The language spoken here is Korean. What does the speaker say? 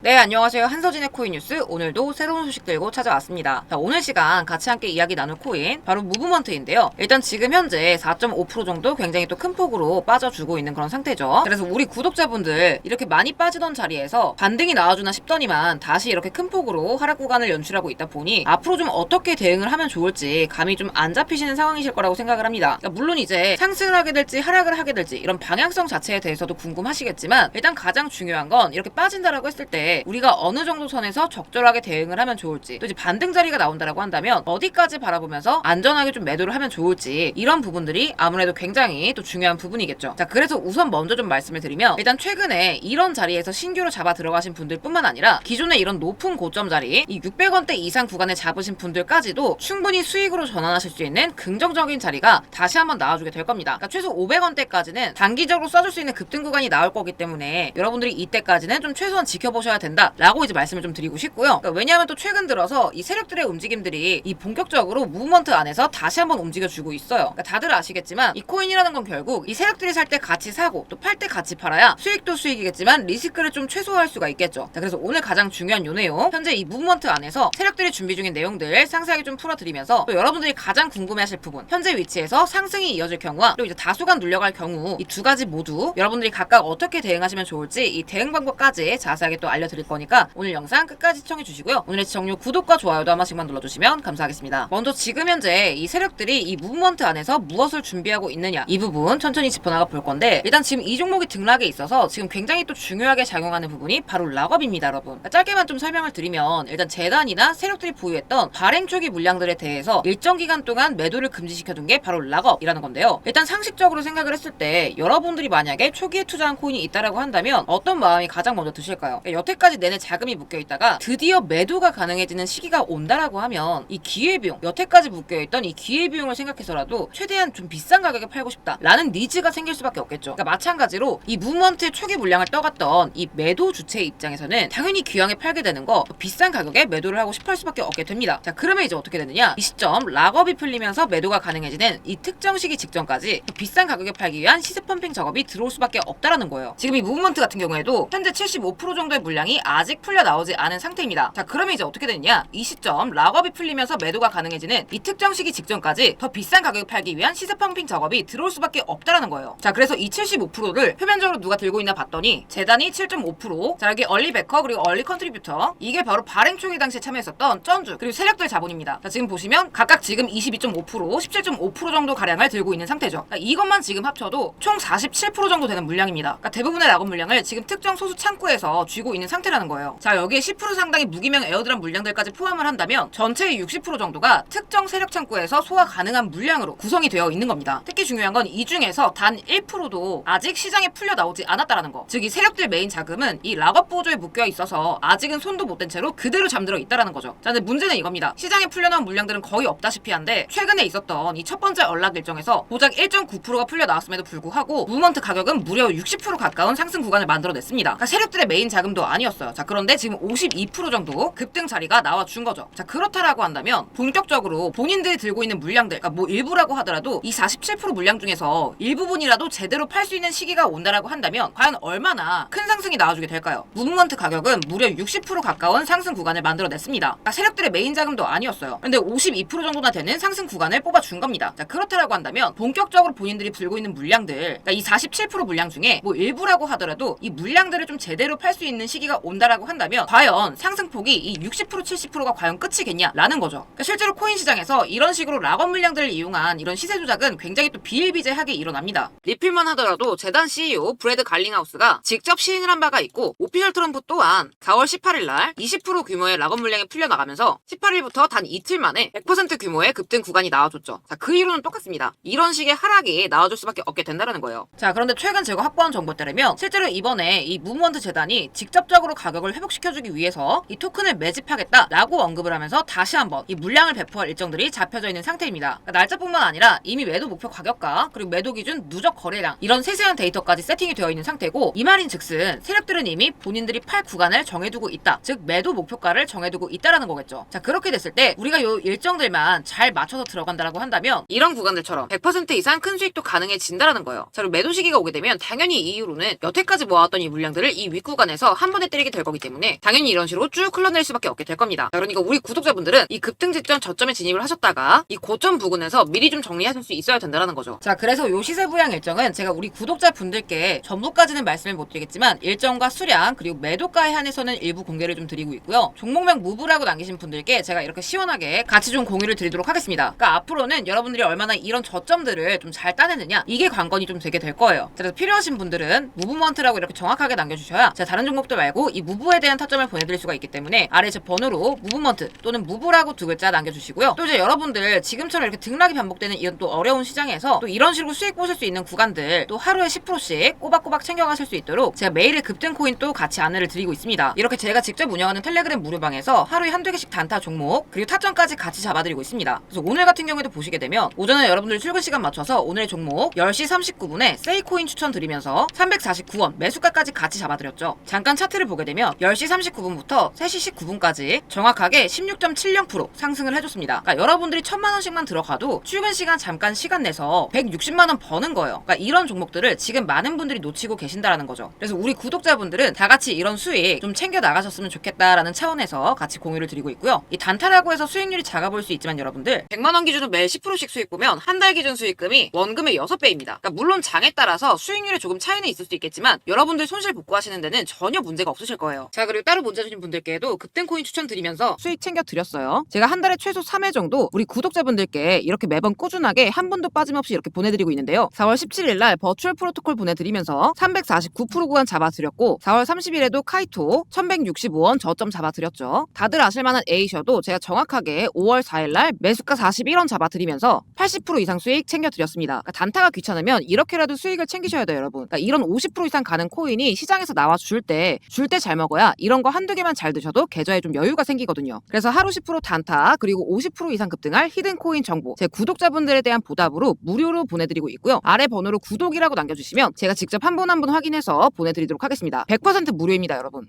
네, 안녕하세요. 한서진의 코인 뉴스. 오늘도 새로운 소식 들고 찾아왔습니다. 자, 오늘 시간 같이 함께 이야기 나눌 코인 바로 무브먼트인데요. 일단 지금 현재 4.5% 정도 굉장히 또 큰 폭으로 빠져주고 있는 그런 상태죠. 그래서 우리 구독자분들 이렇게 많이 빠지던 자리에서 반등이 나와주나 싶더니만 다시 이렇게 큰 폭으로 하락 구간을 연출하고 있다 보니 앞으로 좀 어떻게 대응을 하면 좋을지 감이 좀 안 잡히시는 상황이실 거라고 생각을 합니다. 그러니까 물론 이제 상승을 하게 될지 하락을 하게 될지 이런 방향성 자체에 대해서도 궁금하시겠지만 일단 가장 중요한 건 이렇게 빠진다라고 했을 때 우리가 어느 정도 선에서 적절하게 대응을 하면 좋을지, 또 이제 반등 자리가 나온다라고 한다면 어디까지 바라보면서 안전하게 좀 매도를 하면 좋을지, 이런 부분들이 아무래도 굉장히 또 중요한 부분이겠죠. 자, 그래서 우선 먼저 좀 말씀을 드리면 일단 최근에 이런 자리에서 신규로 잡아 들어가신 분들뿐만 아니라 기존에 이런 높은 고점 자리 이 600원대 이상 구간에 잡으신 분들까지도 충분히 수익으로 전환하실 수 있는 긍정적인 자리가 다시 한번 나와주게 될 겁니다. 그러니까 최소 500원대까지는 단기적으로 써줄 수 있는 급등 구간이 나올 거기 때문에 여러분들이 이때까지는 좀 최소한 지켜보셔야 된다라고 이제 말씀을 좀 드리고 싶고요. 그러니까 왜냐하면 또 최근 들어서 이 세력들의 움직임들이 이 본격적으로 무브먼트 안에서 다시 한번 움직여주고 있어요. 그러니까 다들 아시겠지만 이 코인이라는 건 결국 이 세력들이 살 때 같이 사고 또 팔 때 같이 팔아야 수익도 수익이겠지만 리스크를 좀 최소화할 수가 있겠죠. 자, 그래서 오늘 가장 중요한 요 내용, 현재 이 무브먼트 안에서 세력들이 준비 중인 내용들 상세하게 좀 풀어드리면서 또 여러분들이 가장 궁금해하실 부분, 현재 위치에서 상승이 이어질 경우와 또 이제 다수간 눌려갈 경우 이 두 가지 모두 여러분들이 각각 어떻게 대응하시면 좋을지 이 대응 방법까지 자세하게 또 알려드릴 거니까 오늘 영상 끝까지 시청해주시고요. 오늘의 시청료 구독과 좋아요도 한 번씩만 눌러주시면 감사하겠습니다. 먼저 지금 현재 이 세력들이 이 무브먼트 안에서 무엇을 준비하고 있느냐, 이 부분 천천히 짚어나가 볼 건데, 일단 지금 이 종목이 등락에 있어서 지금 굉장히 또 중요하게 작용하는 부분이 바로 락업입니다, 여러분. 짧게만 좀 설명을 드리면 일단 재단이나 세력들이 보유했던 발행 초기 물량들에 대해서 일정 기간 동안 매도를 금지시켜둔 게 바로 락업이라는 건데요. 일단 상식적으로 생각을 했을 때 여러분들이 만약에 초기에 투자한 코인이 있다라고 한다면 어떤 마음이 가장 먼저 드실까요? 여태까지 내내 자금이 묶여있다가 드디어 매도가 가능해지는 시기가 온다라고 하면 이 기회비용, 여태까지 묶여있던 이 기회비용을 생각해서라도 최대한 좀 비싼 가격에 팔고 싶다라는 니즈가 생길 수밖에 없겠죠. 그러니까 마찬가지로 이 무브먼트의 초기 물량을 떠갔던 이 매도 주체의 입장에서는 당연히 귀하게 팔게 되는 거, 비싼 가격에 매도를 하고 싶어 할 수밖에 없게 됩니다. 자, 그러면 이제 어떻게 되느냐, 이 시점 락업이 풀리면서 매도가 가능해지는 이 특정 시기 직전까지 비싼 가격에 팔기 위한 시세 펌핑 작업이 들어올 수밖에 없다라는 거예요. 지금 이 무브먼트 같은 경우에도 현재 75% 정도의 물량이 아직 풀려 나오지 않은 상태입니다. 자, 그러면 이제 어떻게 되느냐, 이 시점 락업이 풀리면서 매도가 가능해지는 이 특정 시기 직전까지 더 비싼 가격에 팔기 위한 시세 펌핑 작업이 들어올 수밖에 없다라는 거예요. 자, 그래서 이 75%를 표면적으로 누가 들고 있나 봤더니 재단이 7.5%, 자 여기 얼리베커 그리고 얼리 컨트리뷰터, 이게 바로 발행 초기 당시에 참여했었던 쩐주 그리고 세력들 자본입니다. 자, 지금 보시면 각각 지금 22.5%, 17.5% 정도 가량을 들고 있는 상태죠. 그러니까 이것만 지금 합쳐도 총 47% 정도 되는 물량입니다. 그러니까 대부분의 락업 물량을 지금 특정 소수 창구에서 쥐고 있는 상태라는 거예요. 자, 여기에 10% 상당의 무기명 에어드랍 물량들까지 포함을 한다면 전체의 60% 정도가 특정 세력 창구에서 소화 가능한 물량으로 구성이 되어 있는 겁니다. 특히 중요한 건 이 중에서 단 1%도 아직 시장에 풀려 나오지 않았다라는 거. 즉 이 세력들 메인 자금은 이 락업 보조에 묶여 있어서 아직은 손도 못 댄 채로 그대로 잠들어 있다라는 거죠. 자, 근데 문제는 이겁니다. 시장에 풀려나온 물량들은 거의 없다시피 한데 최근에 있었던 이 첫 번째 언락 일정에서 고작 1.9%가 풀려 나왔음에도 불구하고 무브먼트 가격은 무려 60% 가까운 상승 구간을 만들어냈습니다. 그러니까 세력들의 메인 자금도 아니었어요. 자, 그런데 지금 52% 정도 급등 자리가 나와준 거죠. 자, 그렇다라고 한다면 본격적으로 본인들이 들고 있는 물량들, 그러니까 뭐 일부라고 하더라도 이 47% 물량 중에서 일부분이라도 제대로 팔 수 있는 시기가 온다라고 한다면 과연 얼마나 큰 상승이 나와주게 될까요? 무브먼트 가격은 무려 60% 가까운 상승 구간을 만들어냈습니다. 그러니까 세력들의 메인 자금도 아니었어요. 그런데 52% 정도나 되는 상승 구간을 뽑아준 겁니다. 자, 그렇다라고 한다면 본격적으로 본인들이 들고 있는 물량들, 그러니까 이 47% 물량 중에 뭐 일부라고 하더라도 이 물량들을 좀 제대로 팔 수 있는 시기가 온다라고 한다면 과연 상승폭이 이 60% 70%가 과연 끝이겠냐라는 거죠. 그러니까 실제로 코인 시장에서 이런 식으로 락업 물량들을 이용한 이런 시세 조작은 굉장히 또 비일비재하게 일어납니다. 리필만 하더라도 재단 CEO 브래드 갈링하우스가 직접 시인을 한 바가 있고, 오피셜 트럼프 또한 4월 18일 날 20% 규모의 락업 물량이 풀려나가면서 18일부터 단 이틀 만에 100% 규모의 급등 구간이 나와줬죠. 자, 그 이유는 똑같습니다. 이런 식의 하락이 나와줄 수밖에 없게 된다는 거예요. 자, 그런데 최근 제가 확보한 정보에 따르면 실제로 이번에 이 무브먼트 재단이 직접적으로 가격을 회복시켜주기 위해서 이 토큰을 매집하겠다라고 언급을 하면서 다시 한번 이 물량을 배포할 일정들이 잡혀져 있는 상태입니다. 그러니까 날짜뿐만 아니라 이미 매도 목표 가격과 그리고 매도 기준 누적 거래량 이런 세세한 데이터까지 세팅이 되어 있는 상태고, 이 말인즉슨 세력들은 이미 본인들이 팔 구간을 정해두고 있다, 즉 매도 목표가를 정해두고 있다라는 거겠죠. 자, 그렇게 됐을 때 우리가 요 일정들만 잘 맞춰서 들어간다라고 한다면 이런 구간들처럼 100% 이상 큰 수익도 가능해진다라는 거예요. 자, 그리고 매도 시기가 오게 되면 당연히 이 이후로는 여태까지 모아왔던 이 물량들을 이 윗구간에서 한 번에 때리게 될 거기 때문에 당연히 이런 식으로 쭉 흘러낼 수밖에 없게 될 겁니다. 자, 그러니까 우리 구독자분들은 이 급등 직전 저점에 진입을 하셨다가 이 고점 부근에서 미리 좀 정리하실 수 있어야 된다는 거죠. 자, 그래서 요 시세 부양 일정은 제가 우리 구독자분들께 전부까지는 말씀을 못 드리겠지만 일정과 수량 그리고 매도가에 한해서는 일부 공개를 좀 드리고 있고요. 종목명 무브라고 남기신 분들께 제가 이렇게 시원하게 같이 좀 공유를 드리도록 하겠습니다. 그러니까 앞으로는 여러분들이 얼마나 이런 저점들을 좀 잘 따내느냐, 이게 관건이 좀 되게 될 거예요. 그래서 필요하신 분들은 무브먼트라고 이렇게 정확하게 남겨주셔야 제가 다른 종목들 말고 이 무브에 대한 타점을 보내드릴 수가 있기 때문에 아래 제 번호로 무브먼트 또는 무브라고 두 글자 남겨주시고요. 또 이제 여러분들 지금처럼 이렇게 등락이 반복되는 이런 또 어려운 시장에서 또 이런 식으로 수익 보실 수 있는 구간들 또 하루에 10%씩 꼬박꼬박 챙겨가실 수 있도록 제가 매일의 급등 코인 또 같이 안내를 드리고 있습니다. 이렇게 제가 직접 운영하는 텔레그램 무료방에서 하루에 한두 개씩 단타 종목 그리고 타점까지 같이 잡아드리고 있습니다. 그래서 오늘 같은 경우에도 보시게 되면 오전에 여러분들 출근 시간 맞춰서 오늘의 종목 10시 39분에 세이코인 추천드리면서 349원 매수가까지 같이 잡아드렸죠. 잠깐 차트를 보게 되면 10시 39분부터 3시 19분까지 정확하게 16.70% 상승을 해줬습니다. 그러니까 여러분들이 1000만원씩만 들어가도 출근 시간 잠깐 시간 내서 160만원 버는 거예요. 그러니까 이런 종목들을 지금 많은 분들이 놓치고 계신다라는 거죠. 그래서 우리 구독자분들은 다 같이 이런 수익 좀 챙겨 나가셨으면 좋겠다라는 차원에서 같이 공유를 드리고 있고요. 이 단타라고 해서 수익률이 작아 보일 수 있지만 여러분들 100만원 기준으로 매일 10%씩 수익 보면 한 달 기준 수익금이 원금의 6배입니다. 그러니까 물론 장에 따라서 수익률에 조금 차이는 있을 수 있겠지만 여러분들 손실 복구하시는 데는 전혀 문제가 없으실 거예요. 자, 그리고 따로 문제 주신 분들께도 급등코인 추천드리면서 수익 챙겨 드렸어요. 제가 한 달에 최소 3회 정도 우리 구독자분들께 이렇게 매번 꾸준하게 한 분도 빠짐없이 이렇게 보내드리고 있는데요. 4월 17일 날 버추얼 프로토콜 보내드리면서 349% 구간 잡아드렸고 4월 30일에도 카이토 1165원 저점 잡아드렸죠. 다들 아실만한 에이셔도 제가 정확하게 5월 4일 날 매수가 41원 잡아드리면서 80% 이상 수익 챙겨드렸습니다. 그러니까 단타가 귀찮으면 이렇게라도 수익을 챙기셔야 돼요, 여러분. 그러니까 이런 50% 이상 가는 코인이 시장에서 나와 줄 때 잘 먹어야 이런 거 한두 개만 잘 드셔도 계좌에 좀 여유가 생기거든요. 그래서 하루 10% 단타 그리고 50% 이상 급등할 히든 코인 정보 제 구독자분들에 대한 보답으로 무료로 보내드리고 있고요. 아래 번호로 구독이라고 남겨주시면 제가 직접 한 분 한 분 확인해서 보내드리도록 하겠습니다. 100% 무료입니다, 여러분.